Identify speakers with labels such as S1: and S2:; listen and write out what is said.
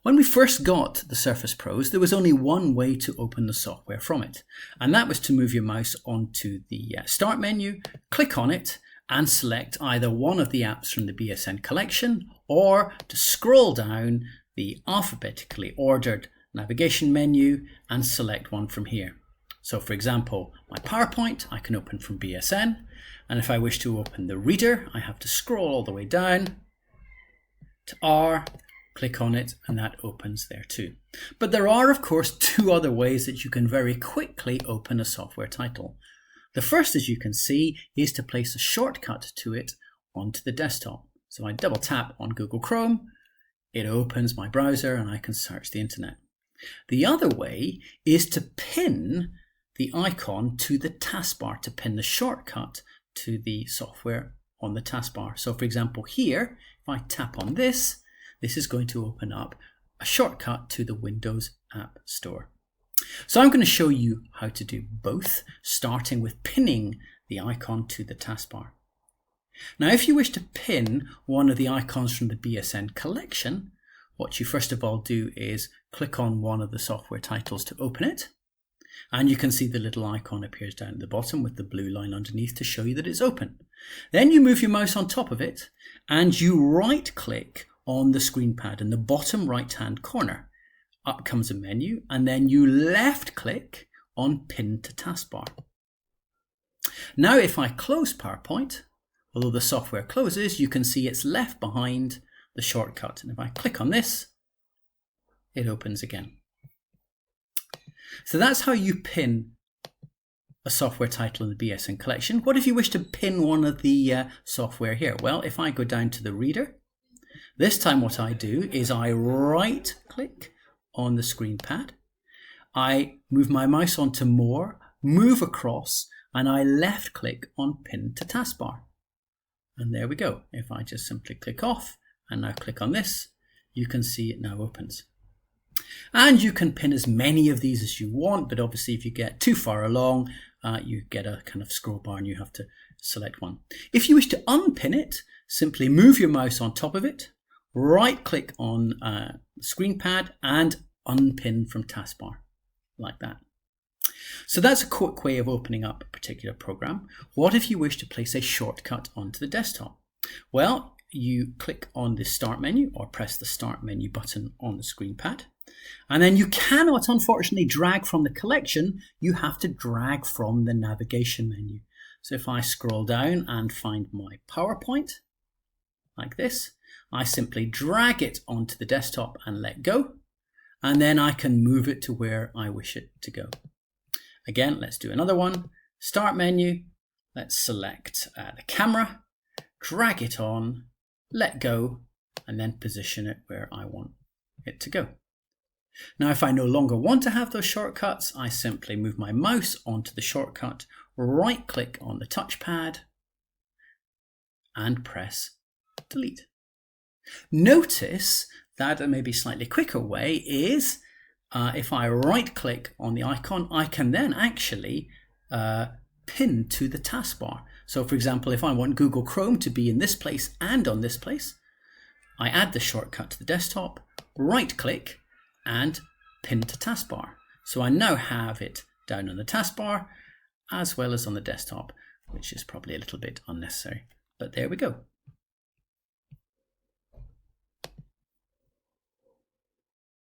S1: When we first got the Surface Pros, there was only one way to open the software from it, and that was to move your mouse onto the Start menu, click on it, and select either one of the apps from the BSN collection, or to scroll down the alphabetically ordered navigation menu and select one from here. So for example, my PowerPoint I can open from BSN, and if I wish to open the Reader, I have to scroll all the way down to R, click on it, and that opens there too. But there are, of course, two other ways that you can very quickly open a software title. The first, as you can see, is to place a shortcut to it onto the desktop. So I double tap on Google Chrome, it opens my browser and I can search the internet. The other way is to pin the icon to the taskbar, to pin the shortcut to the software on the taskbar. So for example here, if I tap on this, this is going to open up a shortcut to the Windows App Store. So I'm going to show you how to do both, starting with pinning the icon to the taskbar. Now, if you wish to pin one of the icons from the BSN collection, what you first of all do is click on one of the software titles to open it. And you can see the little icon appears down at the bottom with the blue line underneath to show you that it's open. Then you move your mouse on top of it and you right click on the screen pad in the bottom right hand corner. Up comes a menu and then you left click on Pin to Taskbar. Now if I close PowerPoint, although the software closes, you can see it's left behind the shortcut. And if I click on this, it opens again. So that's how you pin a software title in the BSN collection. What if you wish to pin one of the software here? Well, if I go down to the Reader, this time what I do is I right click on the screen pad, I move my mouse onto More, move across, and I left click on Pin to Taskbar. And there we go. If I just simply click off and now click on this, you can see it now opens. And you can pin as many of these as you want, but obviously if you get too far along, you get a kind of scroll bar and you have to select one. If you wish to unpin it, simply move your mouse on top of it, right click on the screen pad and unpin from taskbar, like that. So that's a quick way of opening up a particular program. What if you wish to place a shortcut onto the desktop? Well, you click on the Start menu or press the Start menu button on the screen pad. And then you cannot, unfortunately, drag from the collection. You have to drag from the navigation menu. So if I scroll down and find my PowerPoint, like this, I simply drag it onto the desktop and let go. And then I can move it to where I wish it to go. Again, let's do another one. Start menu. Let's select the camera, drag it on, let go, and then position it where I want it to go. Now, if I no longer want to have those shortcuts, I simply move my mouse onto the shortcut, right click on the touchpad, and press delete. Notice that a maybe slightly quicker way is if I right click on the icon, I can then actually pin to the taskbar. So for example, if I want Google Chrome to be in this place and on this place, I add the shortcut to the desktop, right click, and pin to taskbar. So I now have it down on the taskbar as well as on the desktop, which is probably a little bit unnecessary, but there we go.